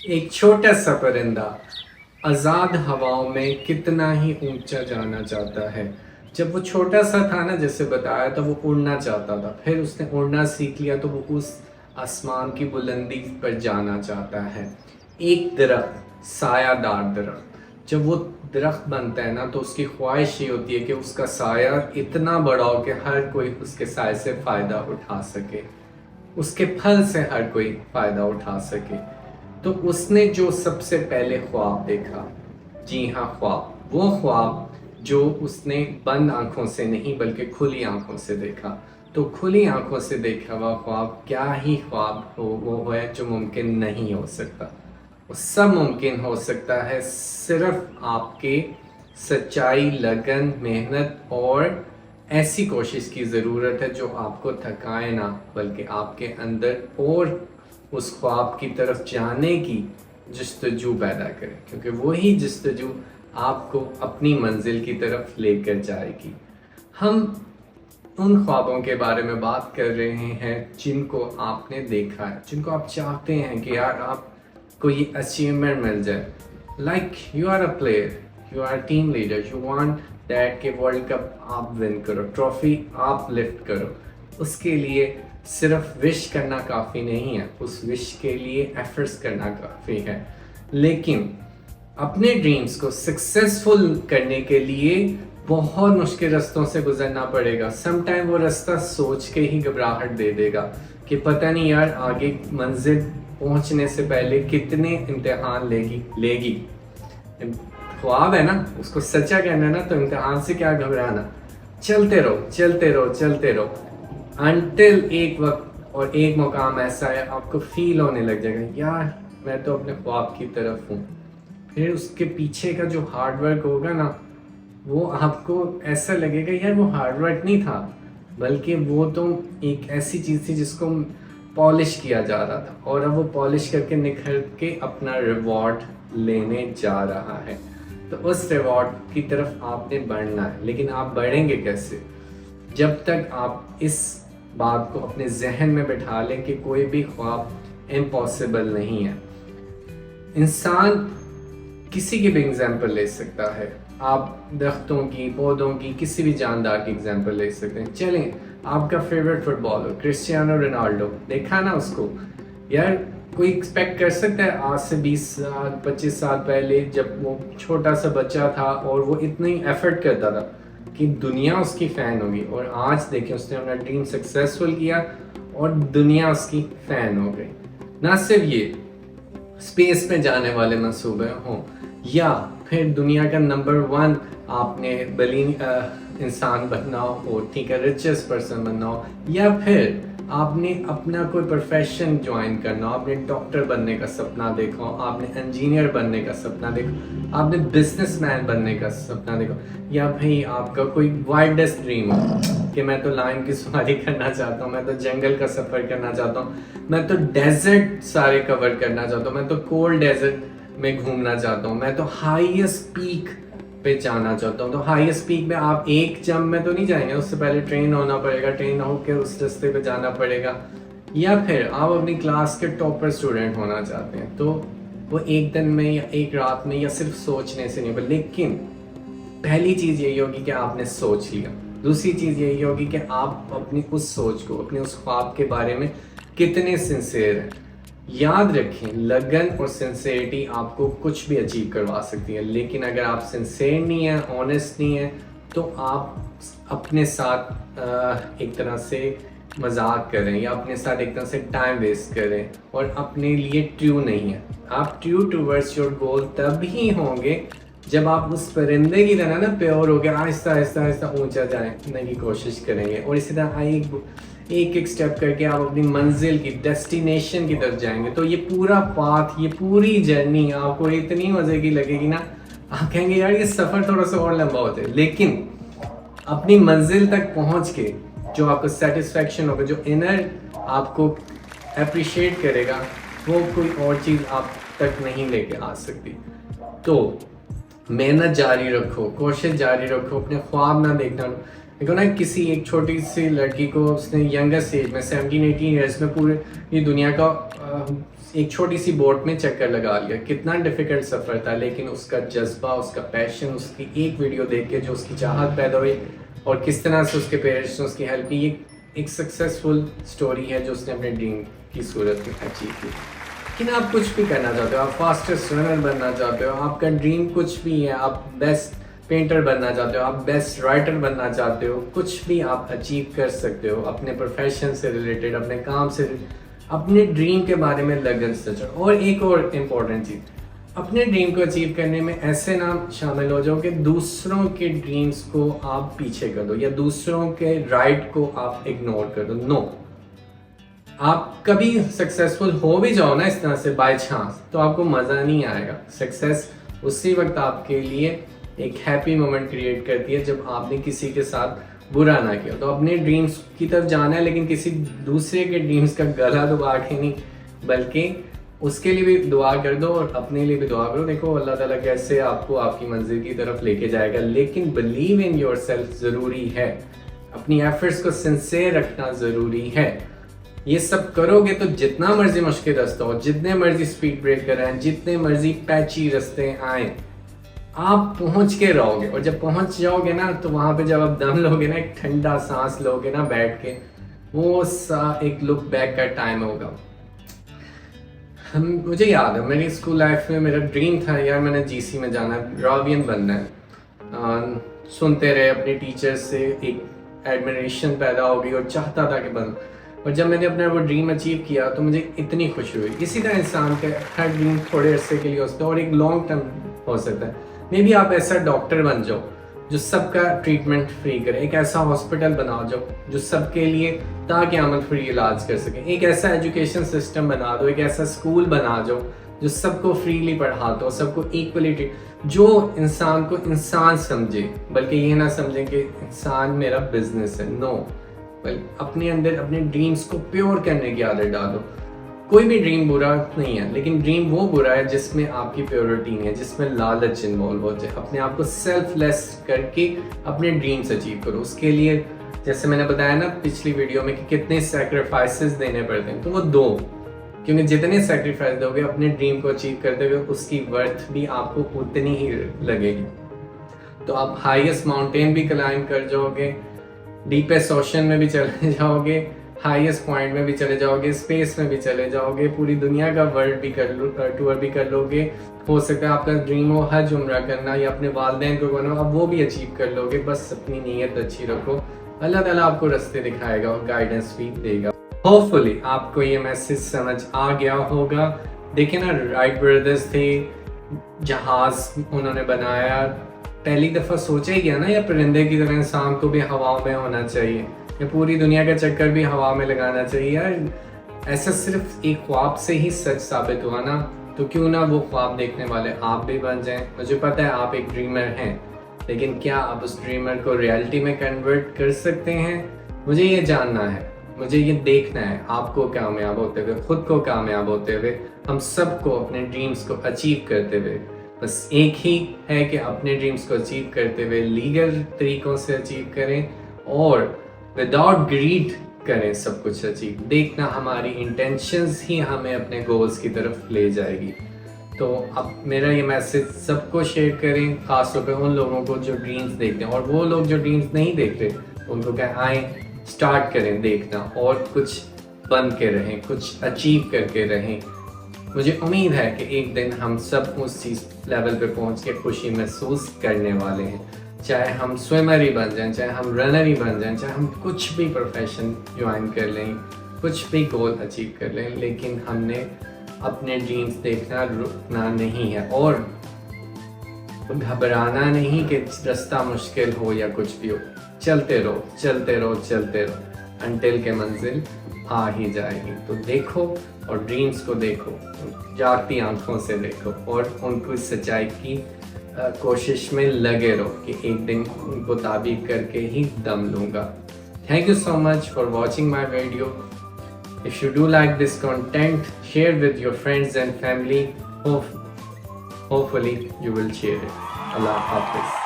ایک چھوٹا سا پرندہ آزاد ہواؤں میں کتنا ہی اونچا جانا چاہتا ہے. جب وہ چھوٹا سا تھا نا، جیسے بتایا تو وہ اڑنا چاہتا تھا، پھر اس نے اڑنا سیکھ لیا تو وہ اس آسمان کی بلندی پر جانا چاہتا ہے. ایک درخت، سایہ دار درخت، جب وہ درخت بنتا ہے نا تو اس کی خواہش یہ ہوتی ہے کہ اس کا سایہ اتنا بڑا ہو کہ ہر کوئی اس کے سائے سے فائدہ اٹھا سکے، اس کے پھل سے ہر کوئی فائدہ اٹھا سکے. تو اس نے جو سب سے پہلے خواب دیکھا، جی ہاں خواب، وہ خواب جو اس نے بند آنکھوں سے نہیں بلکہ کھلی آنکھوں سے دیکھا. تو کھلی آنکھوں سے دیکھا ہوا خواب کیا ہی خواب ہو، وہ ہے جو ممکن نہیں ہو سکتا. وہ سب ممکن ہو سکتا ہے، صرف آپ کے سچائی، لگن، محنت اور ایسی کوشش کی ضرورت ہے جو آپ کو تھکائے نہ، بلکہ آپ کے اندر اور اس خواب کی طرف جانے کی جستجو پیدا کرے، کیونکہ وہی جستجو آپ کو اپنی منزل کی طرف لے کر جائے گی. ہم ان خوابوں کے بارے میں بات کر رہے ہیں جن کو آپ نے دیکھا ہے، جن کو آپ چاہتے ہیں کہ یار آپ کو یہ اچیومنٹ مل جائے. Like you are a player, you are team leader, you want that کہ ورلڈ کپ آپ ون کرو، ٹرافی آپ لفٹ کرو. اس کے لیے صرف وش کرنا کافی نہیں ہے، اس وش کے لیے ایفرٹس کرنا کافی ہے. لیکن اپنے ڈریمز کو سکسیزفل کرنے کے لیے بہت مشکل رستوں سے گزرنا پڑے گا. سم ٹائم وہ رستہ سوچ کے ہی گھبراہٹ دے دے گا کہ پتہ نہیں یار آگے منزل پہنچنے سے پہلے کتنے امتحان لے گی. خواب ہے نا، اس کو سچا کرنا نا، تو امتحان سے کیا گھبرانا. چلتے رہو چلتے رہو چلتے رہو، انٹل ایک وقت اور ایک مقام ایسا ہے آپ کو فیل ہونے لگ جائے گا یار میں تو اپنے خواب کی طرف ہوں. پھر اس کے پیچھے کا جو ہارڈ ورک ہوگا نا، وہ آپ کو ایسا لگے گا یار وہ ہارڈ ورک نہیں تھا، بلکہ وہ تو ایک ایسی چیز تھی جس کو پالش کیا جا رہا تھا، اور اب وہ پالش کر کے نکھر کے اپنا ریوارڈ لینے جا رہا ہے. تو اس ریوارڈ کی طرف آپ نے بڑھنا ہے. لیکن آپ بڑھیں گے کیسے؟ جب تک آپ اس بات کو اپنے ذہن میں بٹھا لیں کہ کوئی بھی خواب امپاسبل نہیں ہے. انسان کسی کی بھی اگزامپل لے سکتا ہے، آپ درختوں کی، پودوں کی، کسی بھی جاندار کی اگزامپل لے سکتے ہیں. چلیں آپ کا favourite footballer Cristiano Ronaldo, دیکھا نا اس کو، یار کوئی ایکسپیکٹ کر سکتا ہے آج سے 20 سال 25 سال پہلے جب وہ چھوٹا سا بچہ تھا اور وہ اتنی ایفرٹ کرتا تھا کہ دنیا اس کی فین ہوگی، اور آج دیکھیں اس نے اپنا ڈریم سکسیزفل کیا اور دنیا اس کی فین ہو گئی. نہ صرف یہ اسپیس میں جانے والے منصوبے ہوں، یا پھر دنیا کا نمبر 1 آپ نے انسان بننا ہو، ٹھیک ہے، ریچسٹ پرسن بننا ہو، یا پھر آپ نے اپنا کوئی پروفیشن جوائن کرنا ہو، آپ نے ڈاکٹر بننے کا سپنا دیکھا ہو، آپ نے انجینئر بننے کا سپنا دیکھا، آپ نے بزنس مین بننے کا سپنا دیکھا، یا بھئی آپ کا کوئی وائلڈسٹ ڈریم ہو کہ میں تو لائن کی سواری کرنا چاہتا ہوں، میں تو جنگل کا سفر کرنا چاہتا ہوں، میں تو ڈیزرٹ سارے کور کرنا چاہتا ہوں، میں تو کولڈ ڈیزرٹ میں گھومنا چاہتا ہوں، میں تو ہائیسٹ پیک پہ جانا چاہتا ہوں. تو ہائیسٹ پیک میں آپ ایک جمپ میں تو نہیں جائیں گے، اس سے پہلے ٹرین ہونا پڑے گا، ٹرین ہو کے اس رستے پہ جانا پڑے گا. یا پھر آپ اپنی کلاس کے ٹاپر اسٹوڈنٹ ہونا چاہتے ہیں، تو وہ ایک دن میں یا ایک رات میں یا صرف سوچنے سے نہیں، لیکن پہلی چیز یہی ہوگی کہ آپ نے سوچ لیا. دوسری چیز یہی ہوگی کہ آپ اپنی اس سوچ کو، اپنے اس خواب کے بارے میں کتنے سنسیئر ہیں. یاد رکھیں، لگن اور سنسیئرٹی آپ کو کچھ بھی اچیو کروا سکتی ہے، لیکن اگر آپ سنسیئر نہیں ہیں، آنیسٹ نہیں ہیں، تو آپ اپنے ساتھ ایک طرح سے مذاق کریں یا اپنے ساتھ ایک طرح سے ٹائم ویسٹ کریں اور اپنے لیے ٹرو نہیں ہیں. آپ ٹرو ٹورڈس یور گول تب ہی ہوں گے جب آپ اس پرندے کی طرح نا پیور ہو کے آہستہ آہستہ آہستہ اونچا جانے کی کوشش کریں گے، اور اسی طرح ایک سٹیپ کر کے آپ اپنی منزل کی، ڈیسٹینیشن کی طرف جائیں گے. تو یہ پورا پاتھ، یہ پوری جرنی آپ کو اتنی مزے کی لگے گی نا، آپ کہیں گے یار یہ سفر تھوڑا سا اور لمبا ہوتا ہے، لیکن اپنی منزل تک پہنچ کے جو آپ کو سیٹسفیکشن ہوگا، جو انر آپ کو اپریشیٹ کرے گا، وہ کوئی اور چیز آپ تک نہیں لے کے آ سکتی. تو محنت جاری رکھو، کوشش جاری رکھو، اپنے خواب نہ دیکھنا. دیکھو نا، کسی ایک چھوٹی سی لڑکی کو اس نے ینگر اسٹیج میں 17-18 ایئرس میں پوری دنیا کا एक छोटी सी बोट में चक्कर लगा लिया, कितना डिफिकल्ट सफ़र था, लेकिन उसका जज्बा, उसका पैशन, उसकी एक वीडियो देख के जो उसकी चाहत पैदा हुई और किस तरह से उसके पेरेंट्स ने उसकी हेल्प की, ये एक सक्सेसफुल स्टोरी है जो उसने अपने ड्रीम की सूरत में अचीव की। लेकिन आप कुछ भी करना चाहते हो, आप फास्टेस्ट रनर बनना चाहते हो, आपका ड्रीम कुछ भी है, आप बेस्ट पेंटर बनना चाहते हो, आप बेस्ट राइटर बनना चाहते हो, कुछ भी आप अचीव कर सकते हो अपने प्रोफेशन से रिलेटेड, अपने काम से, अपने ड्रीम के बारे में लगन से चलो। और एक और इम्पोर्टेंट चीज़, अपने ड्रीम को अचीव करने में ऐसे ना शामिल हो जाओ कि दूसरों के ड्रीम्स को आप पीछे कर दो या दूसरों के राइट को आप इग्नोर कर दो। नो, आप कभी सक्सेसफुल हो भी जाओ ना इस तरह से बाय चांस, तो आपको मज़ा नहीं आएगा। सक्सेस उसी वक्त आपके लिए एक हैप्पी मोमेंट क्रिएट करती है जब आपने किसी के साथ बुरा ना किया। तो अपने ड्रीम्स की तरफ जाना है, लेकिन किसी दूसरे के ड्रीम्स का गला दबा के नहीं, बल्कि उसके लिए भी दुआ कर दो और अपने लिए भी दुआ करो। देखो अल्लाह ताला कैसे आपको आपकी मंजिल की तरफ लेके जाएगा, लेकिन बिलीव इन योर सेल्फ ज़रूरी है, अपनी एफर्ट्स को सिंसियर रखना ज़रूरी है। ये सब करोगे तो जितना मर्जी मुश्किल रास्ता हो, जितने मर्जी स्पीड ब्रेकर आए, जितने मर्जी पैची रास्ते आए, आप पहुंच के रहोगे। और जब पहुंच जाओगे ना, तो वहां पे जब आप दम लोगे ना, एक ठंडा सांस लोगे ना बैठ के, वो सा एक लुक बैक का टाइम होगा। मुझे याद है मेरी स्कूल लाइफ में मेरा ड्रीम था यार, मैंने जीसी में जाना है, रावियन बनना है। सुनते रहे अपने टीचर से, एक एडमिरेशन पैदा हो गई और चाहता था कि बनूं। और जब मैंने अपना वो ड्रीम अचीव किया तो मुझे इतनी खुशी हुई। इसी तरह इंसान का हर ड्रीम थोड़े अरसे के लिए होता है और एक लॉन्ग टर्म हो सकता है। मे बी आप ऐसा डॉक्टर बन जाओ जो सबका ट्रीटमेंट फ्री करे, एक ऐसा हॉस्पिटल बना जाओ जो सबके लिए ताक़यामत फ्री इलाज कर सके, एक ऐसा एजुकेशन सिस्टम बना दो, एक ऐसा स्कूल बना दो जो सबको फ्रीली पढ़ाता हो, सबको इक्वलिटी, जो इंसान को इंसान समझे, बल्कि ये ना समझे कि इंसान मेरा बिजनेस है। नो, बल्कि अपने अंदर अपने ड्रीम्स को प्योर करने की आदत डालो। कोई भी ड्रीम बुरा नहीं है, लेकिन ड्रीम वो बुरा है जिसमें आपकी प्योरिटी नहीं है, जिसमें लालच इन्वॉल्व हो जाए। अपने आप को सेल्फलेस करके अपने ड्रीम्स अचीव करो। उसके लिए जैसे मैंने बताया ना पिछली वीडियो में कि कितने सैक्रिफाइसेस देने पड़ते हैं, तो वो दो, क्योंकि जितने सैक्रिफाइस दोगे अपने ड्रीम को अचीव करते हुए, उसकी वर्थ भी आपको उतनी ही लगेगी। तो आप हाईएस्ट माउंटेन भी क्लाइंब कर जाओगे, डीपेस्ट ओशन में भी चले जाओगे, हाईएस्ट पॉइंट में भी चले जाओगे, स्पेस में भी चले जाओगे, पूरी दुनिया का वर्ल्ड भी टूर भी कर लोगे। हो सकता है आपका ड्रीम हो हज उम्रा करना या अपने वालिदैन को बनो, अब वो भी अचीव कर लोगे। बस अपनी नीयत अच्छी रखो, अल्लाह ताला आपको रास्ते दिखाएगा और गाइडेंस भी देगा। होपफुली आपको ये मैसेज समझ आ गया होगा। देखिए ना, राइट ब्रदर्स थे, जहाज उन्होंने बनाया, पहली दफ़ा सोचा ही गया ना, या परिंदे की तरह इंसान को भी हवाओं में होना चाहिए, या पूरी दुनिया का चक्कर भी हवा में लगाना चाहिए। यार ऐसा सिर्फ एक ख्वाब से ही सच साबित हुआ ना, तो क्यों ना वो ख्वाब देखने वाले आप भी बन जाएं। मुझे पता है आप एक ड्रीमर हैं, लेकिन क्या आप उस ड्रीमर को रियलिटी में कन्वर्ट कर सकते हैं? मुझे ये जानना है, मुझे ये देखना है आपको कामयाब होते हुए, खुद को कामयाब होते हुए, हम सबको अपने ड्रीम्स को अचीव करते हुए। बस एक ही है कि अपने ड्रीम्स को अचीव करते हुए लीगल तरीक़ों से अचीव करें और विदाउट ग्रीड करें सब कुछ अचीव। देखना हमारी इंटेंशंस ही हमें अपने गोल्स की तरफ ले जाएगी। तो अब मेरा ये मैसेज सबको शेयर करें, खासतौर पे उन लोगों को जो ड्रीम्स देखते हैं, और वो लोग जो ड्रीम्स नहीं देख रहे उनको क्या आए स्टार्ट करें देखना और कुछ बन के रहें, कुछ अचीव करके रहें। मुझे उम्मीद है कि एक दिन हम सब उस चीज़ लेवल पे पहुंच के खुशी महसूस करने वाले हैं। चाहे हम स्विमर ही बन जाएं, चाहे हम रनर ही बन जाएं, चाहे हम कुछ भी प्रोफेशन ज्वाइन कर लें, कुछ भी गोल अचीव कर लें, लेकिन हमने अपने ड्रीम्स देखना रुकना नहीं है और घबराना नहीं कि रास्ता मुश्किल हो या कुछ भी हो। चलते रहो, चलते रहो, चलते रहो अंटिल के मंजिल आ ही जाएगी। तो देखो और ड्रीम्स को देखो, जागती आंखों से देखो और उनको सच्चाई की कोशिश में लगे रहो कि एक दिन उनको ताबीर करके ही दम लूँगा। Thank you so much for watching my video. If you do like this content, share with your friends and family. Hopefully you will share it. Allah Hafiz.